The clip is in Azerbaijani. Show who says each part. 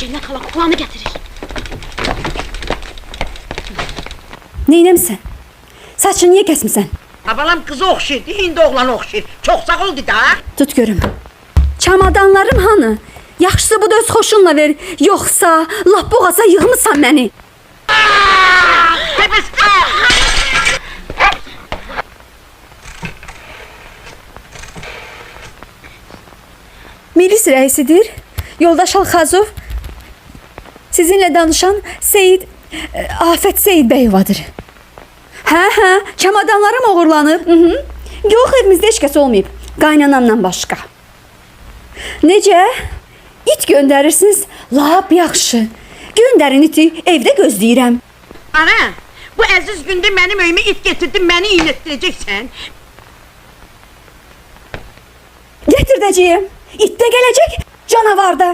Speaker 1: Cennet hala kuklanı getirir.
Speaker 2: Neynəmsən? Saçını niyə kəsmisən?
Speaker 3: Abalam kızı oxşayır, indi oğlanı oxşayır. Çox sağ ol da.
Speaker 2: Tut görüm. Çamadanlarım hanı? Yaxşısı bu da öz xoşunla ver. Yoxsa lap boğaza yığmısan məni. Milis rəisidir. Yoldaş Alxazov. Sizinlə danışan Seyid Afət Seyid Bəyevadır. Hə, çamadanlarım oğurlanıb. Yox, evimizdə heç kəs olmayıb. Qaynanamdan başqa. Necə? İt göndərirsiniz? Lap yaxşı. Göndərin iti, evdə gözləyirəm.
Speaker 3: Ana, bu əziz gündə mənim öyümə it getirdin, məni iynətdirəcəksən.
Speaker 2: Gətirdəcəyim. İt də gələcək, canavar da.